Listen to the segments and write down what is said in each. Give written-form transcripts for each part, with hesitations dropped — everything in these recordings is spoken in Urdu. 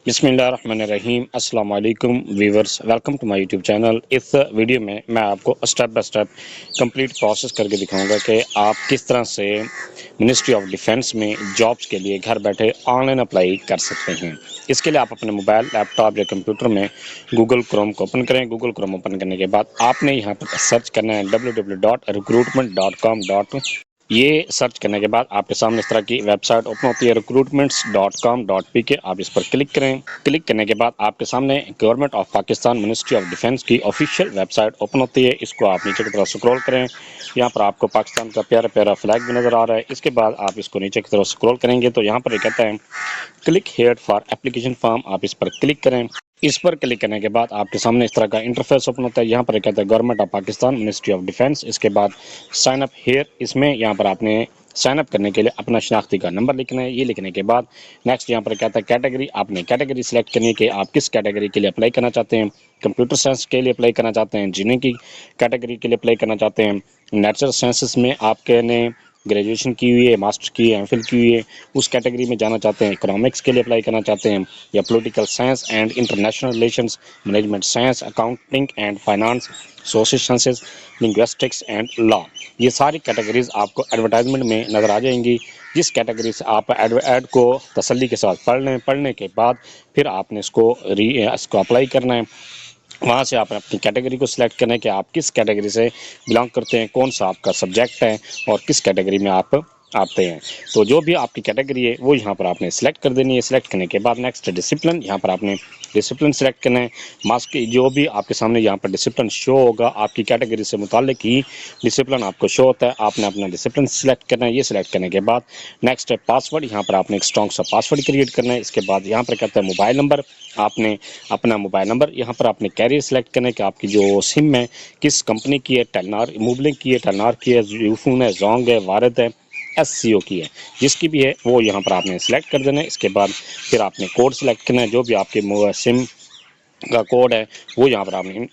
بسم اللہ الرحمن الرحیم۔ السلام علیکم viewers, welcome to my YouTube channel. اس ویڈیو میں آپ کو step by step complete process کر کے دکھاؤں گا کہ آپ کس طرح سے منسٹری آف ڈیفینس میں جابس کے لیے گھر بیٹھے آن لائن اپلائی کر سکتے ہیں۔ اس کے لیے آپ اپنے موبائل، لیپ ٹاپ یا کمپیوٹر میں گوگل کروم کو اوپن کریں۔ گوگل کروم اوپن کرنے کے بعد آپ نے یہاں پر سرچ کرنا ہے www.recruitment.com. یہ سرچ کرنے کے بعد آپ کے سامنے اس طرح کی ویب سائٹ اوپن ہوتی ہے recruitments.com.pk۔ آپ اس پر کلک کریں۔ کلک کرنے کے بعد آپ کے سامنے government of Pakistan ministry of defence کی آفیشیل ویب سائٹ اوپن ہوتی ہے۔ اس کو آپ نیچے کی طرف سکرول کریں۔ یہاں پر آپ کو پاکستان کا پیارا پیارا فلیگ بھی نظر آ رہا ہے۔ اس کے بعد آپ اس کو نیچے کی طرف سکرول کریں گے تو یہاں پر یہ کہتا ہے click here for application form. آپ اس پر کلک کریں۔ اس پر کلک کرنے کے بعد آپ کے سامنے اس طرح کا انٹرفیس اوپن ہوتا ہے۔ یہاں پر یہ کہتا ہے government of Pakistan ministry of defence. اس کے بعد سائن اپ ہیئر، اس میں یہاں پر آپ نے سائن اپ کرنے کے لیے اپنا شناختی کا نمبر لکھنا ہے۔ یہ لکھنے کے بعد نیکسٹ یہاں پر کہتا ہے کیٹیگری، آپ نے کیٹیگری سلیکٹ کرنی ہے کہ آپ کس کیٹیگری کے لیے اپلائی کرنا چاہتے ہیں۔ کمپیوٹر سائنس کے لیے اپلائی کرنا چاہتے ہیں، انجینئرنگ کی کیٹیگری کے لیے اپلائی کرنا چاہتے ہیں، نیچرل سائنسز میں آپ کے نے گریجویشن کی ہوئی ہے، ماسٹر کی ہے، ایم فل کی ہوئی ہے، اس کیٹیگری میں جانا چاہتے ہیں، اکنامکس کے لیے اپلائی کرنا چاہتے ہیں، یا political science and international relations, management science, accounting and finance, social sciences, linguistics and law. یہ ساری کیٹیگریز آپ کو ایڈورٹائزمنٹ میں نظر آ جائیں گی۔ جس کیٹیگری سے آپ ایڈ کو تسلی کے ساتھ پڑھ لیں، پڑھنے کے بعد پھر آپ نے اس کو اپلائی کرنا ہے۔ وہاں سے آپ اپنی کیٹیگری کو سلیکٹ کرنا ہے کہ آپ کس کیٹیگری سے بلانگ کرتے ہیں، کون سا آپ کا سبجیکٹ ہے اور کس کیٹیگری میں آپ آتے ہیں۔ تو جو بھی آپ کی کیٹیگری ہے وہ یہاں پر آپ نے سلیکٹ کر دینی ہے۔ سلیکٹ کرنے کے بعد نیکسٹ ڈسپلن، یہاں پر آپ نے ڈسپلن سلیکٹ کرنا ہے۔ ماسک کی جو بھی آپ کے سامنے یہاں پر ڈسپلن شو ہوگا، آپ کی کیٹیگری سے متعلق ہی ڈسپلن آپ کو شو ہوتا ہے۔ آپ نے اپنا ڈسپلن سلیکٹ کرنا ہے۔ یہ سلیکٹ کرنے کے بعد نیکسٹ ہے پاسورڈ، یہاں پر آپ نے ایک اسٹرانگ سا پاسورڈ کریٹ کرنا ہے۔ اس کے بعد یہاں پر کہتا ہے موبائل نمبر، آپ نے اپنا موبائل نمبر یہاں پر آپ نے کیریئر سلیکٹ کرنا ہے کہ آپ کی جو سم ہے کس کمپنی کی ہے، ٹیلنار موبلنگ کی ہے، ٹیلنار کی ہے، یوفون ہے، زونگ ہے، وارد ہے، ایس سی او کی ہے، جس کی بھی ہے وہ یہاں پر آپ نے سلیکٹ کر دینا ہے۔ اس کے بعد پھر آپ نے کوڈ سلیکٹ کرنا ہے، جو بھی آپ کے سم کا کوڈ ہے وہ یہاں پر آپ نے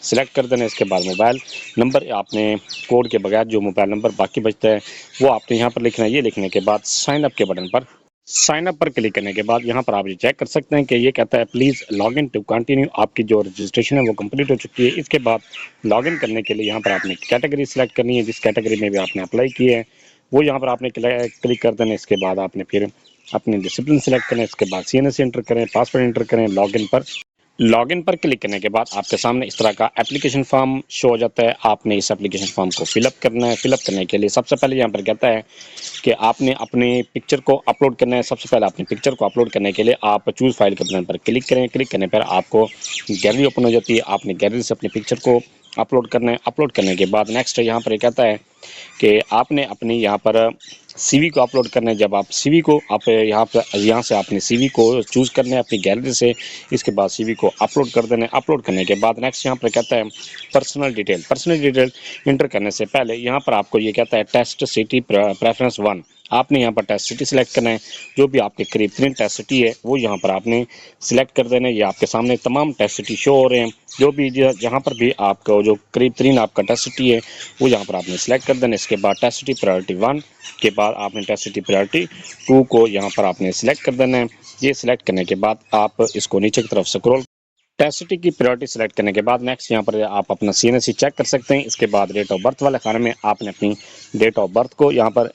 سلیکٹ کر دینا ہے۔ اس کے بعد موبائل نمبر آپ نے کوڈ کے بغیر جو موبائل نمبر باقی بچتا ہے وہ آپ نے یہاں پر لکھنا ہے۔ یہ لکھنے کے بعد سائن اپ کے بٹن پر سائن اپ پر کلک کرنے کے بعد یہاں پر آپ یہ چیک کر سکتے ہیں کہ یہ کہتا ہے please log in to continue, آپ کی جو رجسٹریشن ہے وہ کمپلیٹ ہو چکی ہے۔ اس کے بعد لاگ ان کرنے کے لیے یہاں پر آپ نے کیٹیگری سلیکٹ کرنی ہے، جس کیٹیگری میں بھی آپ نے اپلائی کی ہے وہ یہاں پر آپ نے کلک کر دینا ہے۔ اس کے بعد آپ نے پھر اپنے ڈسپلن سلیکٹ کریں، اس کے بعد سی این ایس انٹر کریں، پاسورڈ انٹر کریں، لاگ ان پر کلک کرنے کے بعد آپ کے سامنے اس طرح کا اپلیکیشن فارم شو ہو جاتا ہے۔ آپ نے اس اپلیکیشن فارم کو فل اپ کرنا ہے۔ فل اپ کرنے کے لیے سب سے پہلے یہاں پر کہتا ہے کہ آپ نے اپنے پکچر کو اپلوڈ کرنا ہے۔ سب سے پہلے اپنے پکچر کو اپلوڈ کرنے کے لیے آپ چوز فائل کے بٹن پر کلک کریں۔ کلک کرنے پر آپ کو گیلری اوپن ہو جاتی ہے۔ آپ نے گیلری سے اپنے پکچر کو اپلوڈ کرنا ہے۔ اپلوڈ کرنے کے بعد نیکسٹ یہاں پر یہ کہتا ہے کہ آپ نے اپنی یہاں پر سی وی کو اپلوڈ کرنا ہے۔ جب آپ سی وی کو آپ یہاں سے آپ نے سی وی کو چوز کرنا ہے اپنی گیلری سے۔ اس کے بعد سی وی کو اپلوڈ کر دینا ہے۔ اپلوڈ کرنے کے بعد نیکسٹ یہاں پر کہتا ہے پرسنل ڈیٹیل انٹر کرنے سے پہلے یہاں پر آپ کو یہ کہتا ہے ٹیسٹ سٹی پریفرنس 1۔ آپ نے یہاں پر ٹیسٹ سٹی سلیکٹ کرنا ہے۔ جو بھی آپ کے قریب ترین ٹیسٹ سٹی ہے وہ یہاں پر آپ نے سلیکٹ کر دینا ہے۔ یہ آپ کے سامنے تمام ٹیسٹ سٹی شو ہو رہے ہیں۔ جو بھی جہاں پر بھی آپ کا جو قریب ترین آپ کا ٹیسٹ سٹی ہے وہ یہاں پر آپ نے سلیکٹ کر دینا ہے۔ اس کے بعد ٹیسٹ سٹی پرائورٹی 1 کے بعد آپ نے ٹیسٹ سٹی پرائورٹی 2 کو یہاں پر آپ نے سلیکٹ کر دینا ہے۔ یہ سلیکٹ کرنے کے بعد آپ اس کو نیچے کی طرف سکرول ٹیسٹ سٹی کی پرائورٹی سلیکٹ کرنے کے بعد نیکسٹ یہاں پر آپ اپنا سی این ایس سی چیک کر سکتے ہیں۔ اس کے بعد ڈیٹ آف برتھ والے خانے میں آپ نے اپنی ڈیٹ آف برتھ کو یہاں پر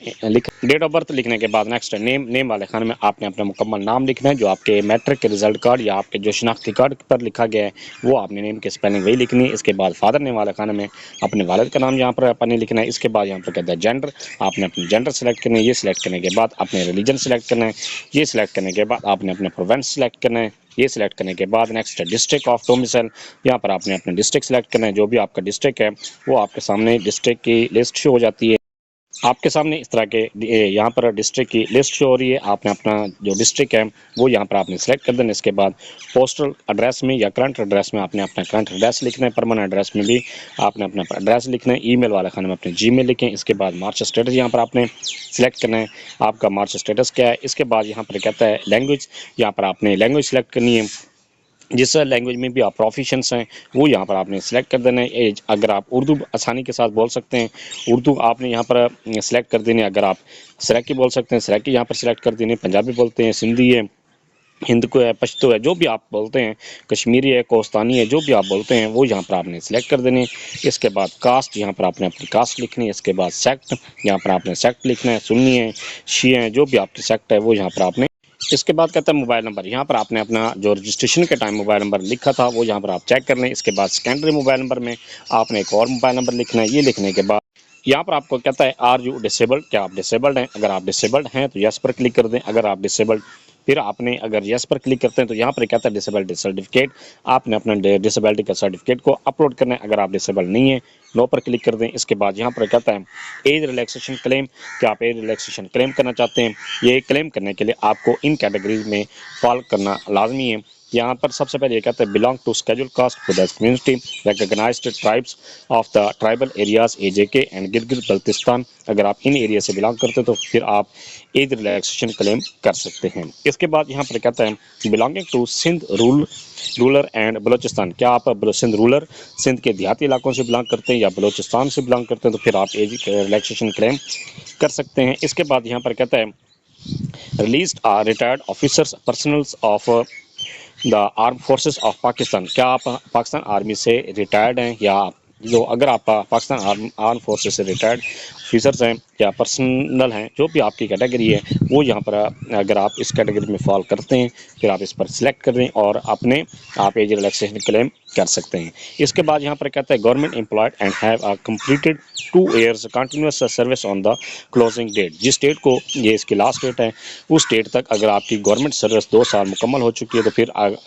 ڈیٹ آف برتھ لکھنے کے بعد نیکسٹ نیم والے خانے میں آپ نے اپنا مکمل نام لکھنا ہے۔ جو آپ کے میٹرک کے رزلٹ کارڈ یا آپ کے جو شناختی کارڈ پر لکھا گیا ہے وہ آپ نے نیم کے اسپیلنگ وہی لکھنی ہے۔ اس کے بعد فادر نیم والے خانے میں اپنے والد کا نام یہاں پر اپنے لکھنا ہے۔ اس کے بعد یہاں پر کہتا ہے جینڈر، آپ نے اپنے جینڈر سلیکٹ کرنا ہے۔ یہ سلیکٹ کرنے کے بعد اپنے ریلیجن سلیکٹ کرنا ہے۔ یہ سلیکٹ کرنے کے بعد آپ نے اپنے پروونس سلیکٹ کرنا ہے۔ یہ سلیکٹ کرنے کے بعد نیکسٹ ڈسٹرکٹ آف ڈومیسائل، یہاں پر آپ نے اپنا ڈسٹرکٹ سلیکٹ کرنا ہے۔ جو بھی آپ کا ڈسٹرکٹ ہے وہ آپ کے سامنے ڈسٹرکٹ کی لسٹ شو ہو جاتی ہے۔ آپ کے سامنے اس طرح کے یہاں پر ڈسٹرکٹ کی لسٹ شو ہو رہی ہے۔ آپ نے اپنا جو ڈسٹرکٹ ہے وہ یہاں پر آپ نے سلیکٹ کر دینا۔ اس کے بعد پوسٹل ایڈریس میں یا کرنٹ ایڈریس میں آپ نے اپنا کرنٹ ایڈریس لکھنا ہے۔ پرماننٹ ایڈریس میں بھی آپ نے اپنا ایڈریس لکھنا ہے۔ ای میل والے خانے میں اپنے جی میل لکھیں۔ اس کے بعد مارچ اسٹیٹس یہاں پر آپ نے سلیکٹ کرنا ہے، آپ کا مارچ اسٹیٹس کیا ہے۔ اس کے بعد یہاں پر کہتا ہے لینگویج، یہاں پر آپ نے لینگویج سلیکٹ کرنی ہے۔ جس لینگویج میں بھی آپ پروفیشنس ہیں وہ یہاں پر آپ نے سلیکٹ کر دینا ہے۔ اگر آپ اردو آسانی کے ساتھ بول سکتے ہیں اردو آپ نے یہاں پر سلیکٹ کر دینی ہے۔ اگر آپ سریکی بول سکتے ہیں سریکی یہاں پر سلیکٹ کر دینی ہے۔ پنجابی بولتے ہیں، سندھی ہے، ہند کو ہے، پشتو ہے، جو بھی آپ بولتے ہیں، کشمیری ہے، کوستانی ہے، جو بھی آپ بولتے ہیں وہ یہاں پر آپ نے سلیکٹ کر دینے۔ اس کے بعد کاسٹ، یہاں پر آپ نے اپنی کاسٹ لکھنی ہے۔ اس کے بعد سیکٹ، یہاں پر آپ نے سیکٹ لکھنا ہے، سنی ہے، شیعہ ہے، جو بھی آپ کی سیکٹ ہے وہ یہاں پر آپ نے۔ اس کے بعد کہتا ہے موبائل نمبر، یہاں پر آپ نے اپنا جو رجسٹریشن کے ٹائم موبائل نمبر لکھا تھا وہ یہاں پر آپ چیک کر لیں۔ اس کے بعد سیکنڈری موبائل نمبر میں آپ نے ایک اور موبائل نمبر لکھنا ہے۔ یہ لکھنے کے بعد یہاں پر آپ کو کہتا ہے آر یو ڈسیبلڈ، کیا آپ ڈسیبلڈ ہیں؟ اگر آپ ڈسیبلڈ ہیں تو یس پر کلک کر دیں۔ اگر آپ ڈسیبلڈ، پھر آپ نے اگر یس پر کلک کرتے ہیں تو یہاں پر کہتا ہے ڈسیبلٹی سرٹیفکیٹ، آپ نے اپنا ڈسیبلٹی کا سرٹیفکیٹ کو اپلوڈ کرنا ہے۔ اگر آپ ڈسیبل نہیں ہیں، نو پر کلک کر دیں۔ اس کے بعد یہاں پر کہتا ہے ایج ریلیکسیشن کلیم، کیا آپ ایج ریلیکسیشن کلیم کرنا چاہتے ہیں؟ یہ کلیم کرنے کے لیے آپ کو ان کیٹیگریز میں فال کرنا لازمی ہے۔ یہاں پر سب سے پہلے یہ کہتا ہے belong to scheduled caste for the community recognised tribes of the tribal areas A J K and Gilgit Baltistan. اگر آپ ان ایریا سے بلانگ کرتے ہیں تو پھر آپ ایج ریلیکسیشن کلیم کر سکتے ہیں۔ اس کے بعد یہاں پر کہتا ہے belonging to Sindh rural and Balochistan, کیا آپ سندھ رولر، سندھ کے دیہاتی علاقوں سے بلانگ کرتے ہیں یا بلوچستان سے بلانگ کرتے ہیں تو پھر آپ ایج ریلیکسیشن کلیم کر سکتے ہیں۔ اس کے بعد یہاں پر کہتا ہے released or retired officers personnels of the armed forces of Pakistan, کیا آپ پاکستان آرمی سے ریٹائرڈ ہیں یا جو اگر آپ پاکستان آرم فورسز سے ریٹائرڈ آفیسرز ہیں یا پرسنل ہیں، جو بھی آپ کی کیٹیگری ہے وہ یہاں پر اگر آپ اس کیٹیگری میں فال کرتے ہیں پھر آپ اس پر سلیکٹ کر دیں اور اپنے آپ ایج ریلیکسیشن کلیم کر سکتے ہیں۔ اس کے بعد یہاں پر کہتا ہے government employed and have completed 2 years continuous service on the closing date, جس ڈیٹ کو یہ اس کی لاسٹ ڈیٹ ہے اس ڈیٹ تک اگر آپ کی گورنمنٹ سروس 2 سال مکمل ہو چکی ہے تو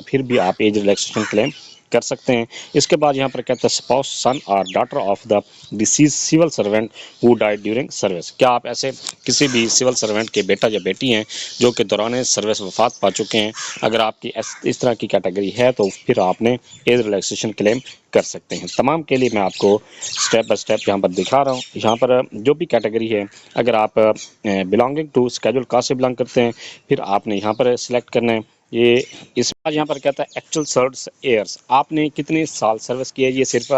پھر بھی آپ ایج ریلیکسیشن کلیم کر سکتے ہیں۔ اس کے بعد یہاں پر کہتا ہے اسپاؤس سن اور daughter of the deceased civil servant who died during service, کیا آپ ایسے کسی بھی سول سرونٹ کے بیٹا یا بیٹی ہیں جو کہ دوران سروس وفات پا چکے ہیں؟ اگر آپ کی اس طرح کی کیٹیگری ہے تو پھر آپ نے ایج ریلیکسیشن کلیم کر سکتے ہیں۔ تمام کے لیے میں آپ کو سٹیپ بائی سٹیپ یہاں پر دکھا رہا ہوں۔ یہاں پر جو بھی کیٹیگری ہے اگر آپ بلانگنگ ٹو اسکیڈول کاسٹ سے بلانگ کرتے ہیں پھر آپ نے یہاں پر سلیکٹ کرنا ہے۔ یہ اس بار یہاں پر کہتا ہے ایکچوئل سروس ایئرس، آپ نے کتنے سال سروس کی ہے؟ یہ صرف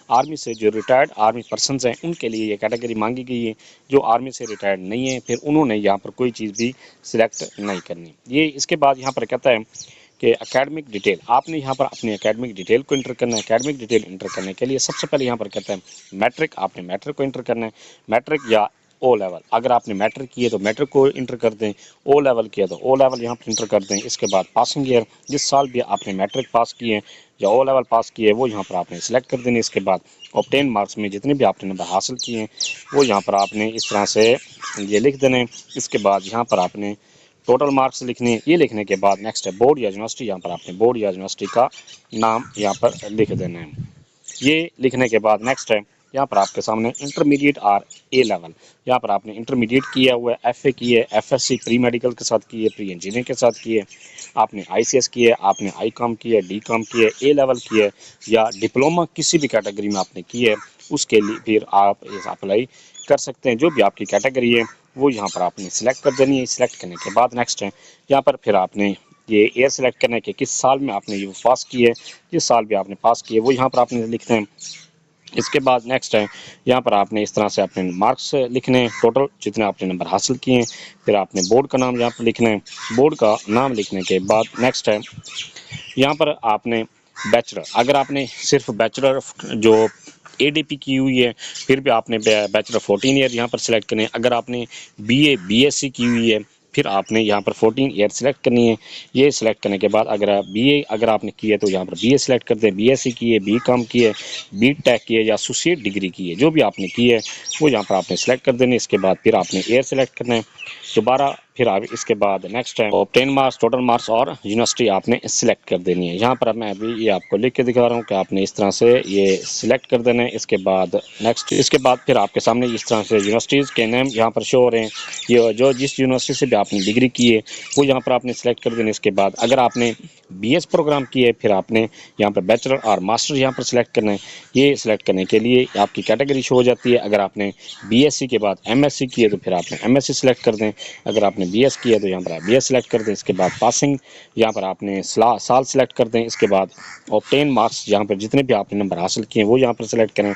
آرمی سے جو ریٹائرڈ آرمی پرسنز ہیں ان کے لیے یہ کیٹیگری مانگی گئی ہے۔ جو آرمی سے ریٹائرڈ نہیں ہیں پھر انہوں نے یہاں پر کوئی چیز بھی سلیکٹ نہیں کرنی۔ یہ اس کے بعد یہاں پر کہتا ہے کہ اکیڈمک ڈیٹیل، آپ نے یہاں پر اپنی اکیڈمک ڈیٹیل کو انٹر کرنا ہے۔ اکیڈمک ڈیٹیل انٹر کرنے کے لیے سب سے پہلے یہاں پر کہتا ہے میٹرک، آپ نے میٹرک کو انٹر کرنا ہے، میٹرک یا او لیول، اگر آپ نے میٹرک کی ہے تو میٹرک کو انٹر کر دیں، او لیول کیا تو او لیول یہاں پر انٹر کر دیں۔ اس کے بعد پاسنگ ایئر، جس سال بھی آپ نے میٹرک پاس کی ہے یا او لیول پاس کی ہے وہ یہاں پر آپ نے سلیکٹ کر دینے۔ اس کے بعد آبٹین مارکس میں جتنے بھی آپ نے نمبر حاصل کیے ہیں وہ یہاں پر آپ نے اس طرح سے یہ لکھ دینے۔ اس کے بعد یہاں پر آپ نے ٹوٹل مارکس لکھنے، یہ لکھنے کے بعد نیکسٹ ہے بورڈ یا یونیورسٹی، یہاں پر آپ نے بورڈ یا یونیورسٹی کا نام یہاں پر لکھ دینا ہے۔ یہ لکھنے کے بعد نیکسٹ ہے یہاں پر آپ کے سامنے انٹرمیڈیٹ آر اے لیول، یہاں پر آپ نے انٹرمیڈیٹ کیا ہوا ہے، ایف اے کی ہے، F S C pre medical کے ساتھ کی ہے، پری انجینئرنگ کے ساتھ کی ہے، آپ نے آئی سی ایس کی ہے، آپ نے آئی کام کی ہے، ڈی کام کی ہے، اے لیول کی ہے یا ڈپلومہ کسی بھی کیٹیگری میں آپ نے کی ہے اس کے لیے پھر آپ اپلائی کر سکتے ہیں۔ جو بھی آپ کی کیٹیگری ہے وہ یہاں پر آپ نے سلیکٹ کر دینی ہے۔ سلیکٹ کرنے کے بعد نیکسٹ ہے یہاں پر پھر آپ نے یہ ایئر سلیکٹ کرنا ہے کہ کس سال میں آپ نے یہ پاس کی ہے، جس سال بھی آپ نے پاس کی ہے وہ یہاں پر آپ نے لکھتے ہیں۔ اس کے بعد نیکسٹ ہے یہاں پر آپ نے اس طرح سے اپنے مارکس لکھنے ہیں، ٹوٹل جتنے آپ نے نمبر حاصل کیے ہیں، پھر آپ نے بورڈ کا نام یہاں پر لکھنا ہے۔ بورڈ کا نام لکھنے کے بعد نیکسٹ ہے یہاں پر آپ نے بیچلر، اگر آپ نے صرف بیچلر جو اے ڈی پی کی ہوئی ہے پھر بھی آپ نے بیچلر 14 ایئر یہاں پر سلیکٹ کرنے ہیں۔ اگر آپ نے B A B S C کی ہوئی ہے پھر آپ نے یہاں پر 14 ایئر سلیکٹ کرنی ہے۔ یہ سلیکٹ کرنے کے بعد اگر بی اے اگر آپ نے کی ہے تو یہاں پر بی اے سلیکٹ کر دیں، بی ایس سی کی ہے، بی کام کی ہے، بی ٹیک کی ہے یا ایسوسیٹ ڈگری کی ہے، جو بھی آپ نے کی ہے وہ یہاں پر آپ نے سلیکٹ کر دینے۔ اس کے بعد پھر آپ نے ایئر سلیکٹ کرنا ہے دوبارہ، پھر آپ اس کے بعد نیکسٹ ہے 10 مارکس ٹوٹل مارکس اور یونیورسٹی آپ نے سلیکٹ کر دینی ہے۔ یہاں پر میں ابھی یہ آپ کو لکھ کے دکھا رہا ہوں کہ آپ نے اس طرح سے یہ سلیکٹ کر دینا ہے۔ اس کے بعد نیکسٹ، اس کے بعد پھر آپ کے سامنے اس طرح سے یونیورسٹیز کے نیم یہاں پر شو ہو رہے ہیں، یہ جو جس یونیورسٹی سے بھی آپ نے ڈگری کی ہے وہ یہاں پر آپ نے سلیکٹ کر دینا۔ اس کے بعد اگر آپ نے بی ایس پروگرام کی ہے، پھر آپ نے یہاں پر بیچلر اور ماسٹر یہاں پر سلیکٹ کرنا ہے۔ یہ سلیکٹ کرنے کے لیے آپ کی کیٹیگری شو ہو جاتی ہے۔ اگر آپ نے بی ایس سی کے بعد ایم ایس سی کی ہے تو پھر آپ نے ایم ایس سی سلیکٹ کر دیں، اگر آپ نے بی ایس کیا ہے تو یہاں پر آپ بی ایس سلیکٹ کر دیں۔ اس کے بعد پاسنگ یہاں پر آپ نے سال سلیکٹ کر دیں۔ اس کے بعد اوبٹین مارکس یہاں پر جتنے بھی آپ نے نمبر حاصل کیے ہیں وہ یہاں پر سلیکٹ کریں،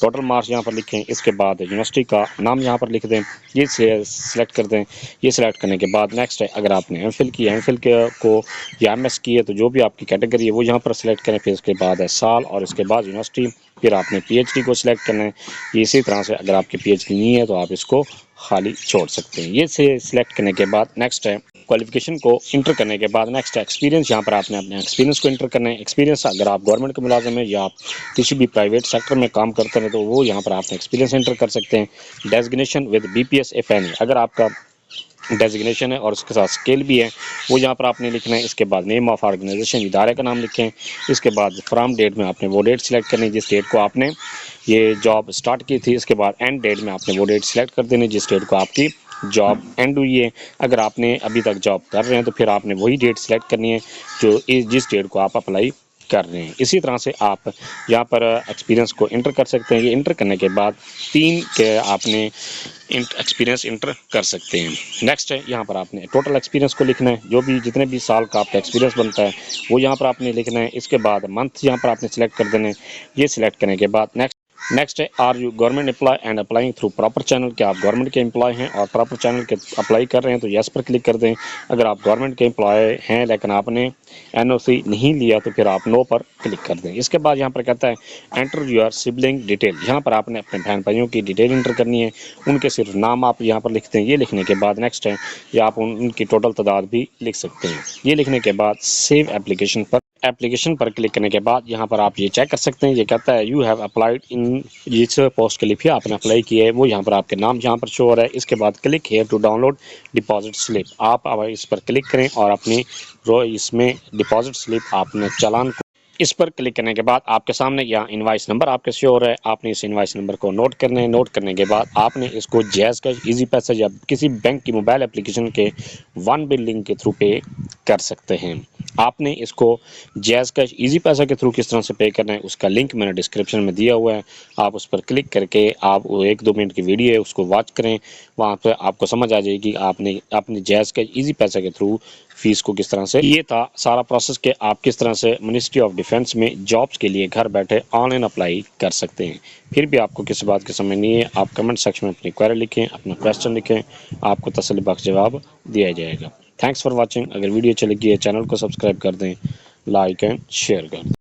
ٹوٹل مارکس یہاں پر لکھیں۔ اس کے بعد یونیورسٹی کا نام یہاں پر لکھ دیں، یہ سلیکٹ کر دیں۔ یہ سلیکٹ کرنے کے بعد نیکسٹ ہے، اگر آپ نے ایم فل کی ہے، ایم فل کو یا ایم ایس کی ہے تو جو بھی آپ کی کیٹیگری ہے وہ یہاں پر سلیکٹ کریں۔ پھر اس کے بعد ہے سال اور اس کے بعد یونیورسٹی، پھر آپ نے پی ایچ ڈی کو سلیکٹ کرنا ہے۔ اسی طرح سے اگر آپ کی پی ایچ ڈی نہیں ہے تو آپ اس کو خالی چھوڑ سکتے ہیں۔ یہ سلیکٹ کرنے کے بعد نیکسٹ ہے کوالیفیکیشن کو انٹر کرنے کے بعد نیکسٹ ہے ایکسپیرینس۔ یہاں پر آپ نے اپنے ایکسپیرینس کو انٹر کرنا ہے۔ ایکسپیرینس اگر آپ گورنمنٹ کے ملازم ہیں یا آپ کسی بھی پرائیویٹ سیکٹر میں کام کرتے ہیں تو وہ یہاں پر آپ نے ایکسپیرینس انٹر کر سکتے ہیں۔ Designation with B P S if any, اگر آپ کا ڈیزگنیشن ہے اور اس کے ساتھ اسکیل بھی ہے وہ یہاں پر آپ نے لکھنا ہے۔ اس کے بعد نیم آف آرگنائزیشن، ادارے کا نام لکھیں۔ اس کے بعد فرام ڈیٹ میں آپ نے وہ ڈیٹ سلیکٹ کرنی جس ڈیٹ کو آپ نے یہ جاب سٹارٹ کی تھی۔ اس کے بعد اینڈ ڈیٹ میں آپ نے وہ ڈیٹ سلیکٹ کر دینی جس ڈیٹ کو آپ کی جاب اینڈ ہوئی ہے۔ اگر آپ نے ابھی تک جاب کر رہے ہیں تو پھر آپ نے وہی ڈیٹ سلیکٹ کرنی ہے جو جس ڈیٹ کو آپ اپلائی کر رہے ہیں۔ اسی طرح سے آپ یہاں پر ایکسپیرینس کو انٹر کر سکتے ہیں۔ یہ انٹر کرنے کے بعد 3 کے آپ نے ایکسپیرینس انٹر کر سکتے ہیں۔ نیکسٹ ہے یہاں پر آپ نے ٹوٹل ایکسپیرینس کو لکھنا ہے، جو بھی جتنے بھی سال کا آپ کا ایکسپیرینس بنتا ہے وہ یہاں پر آپ نے لکھنا ہے۔ اس کے بعد منتھ یہاں پر آپ نے سلیکٹ کر دینا ہے۔ یہ سلیکٹ کرنے کے بعد نیکسٹ ہے are you government employee and applying through proper channel, کہ آپ گورنمنٹ کے امپلائی ہیں اور پراپر چینل کے اپلائی کر رہے ہیں تو یس پر کلک کر دیں۔ اگر آپ گورنمنٹ کے امپلائی ہیں لیکن آپ نے این او سی نہیں لیا تو پھر آپ نو پر کلک کر دیں۔ اس کے بعد یہاں پر کہتا ہے انٹر یور سبلنگ ڈیٹیل، یہاں پر آپ نے اپنے بہن بھائیوں کی ڈیٹیل انٹر کرنی ہے، ان کے صرف نام آپ یہاں پر لکھتے ہیں۔ یہ لکھنے کے بعد نیکسٹ ہے یا آپ ان کی ٹوٹل تعداد بھی لکھ سکتے ہیں۔ یہ لکھنے کے بعد سیو ایپلیکیشن پر کلک کرنے کے بعد یہاں پر آپ یہ چیک کر سکتے ہیں، یہ کہتا ہے یو ہیو اپلائیڈ ان، جس پوسٹ کے لیے بھی آپ نے اپلائی کیا ہے وہ یہاں پر آپ کے نام یہاں پر شو ہو رہا ہے۔ اس کے بعد click here to download deposit slip, آپ اس پر کلک کریں اور اپنی اس میں ڈپازٹ سلپ آپ نے چالان کو اس پر کلک کرنے کے بعد آپ کے سامنے یہاں انوائس نمبر آپ کے شو ہو رہا ہے۔ آپ نے اس انوائس نمبر کو نوٹ کرنا ہے۔ نوٹ کرنے کے بعد آپ نے اس کو جیز کیش، ایزی پیسہ یا کسی بینک کی موبائل اپلیکیشن کے ون بل لنک کے تھرو پے کر سکتے ہیں۔ آپ نے اس کو جیز کیش، ایزی پیسہ کے تھرو کس طرح سے پے کرنا ہے اس کا لنک میں نے ڈسکرپشن میں دیا ہوا ہے، آپ اس پر کلک کر کے آپ 1-2 منٹ کی ویڈیو ہے اس کو واچ کریں، وہاں پہ آپ کو سمجھ آ جائے گی آپ نے اپنے جیز کیش ایزی پیسہ کے تھرو فیس کو کس طرح سے۔ یہ تھا سارا پروسیس کہ آپ کس طرح سے منسٹری آف ڈیفینس میں جابس کے لیے گھر بیٹھے آن لائن اپلائی کر سکتے ہیں۔ پھر بھی آپ کو کسی بات کی سمجھ نہیں ہے آپ کمنٹ سیکشن میں اپنی کوئری لکھیں، اپنا کویسچن لکھیں، آپ کو تسلی بخش جواب دیا جائے گا۔ Thanks for watching. اگر ویڈیو اچھی لگی ہے چینل کو سبسکرائب کر دیں، لائک اینڈ شیئر کر دیں۔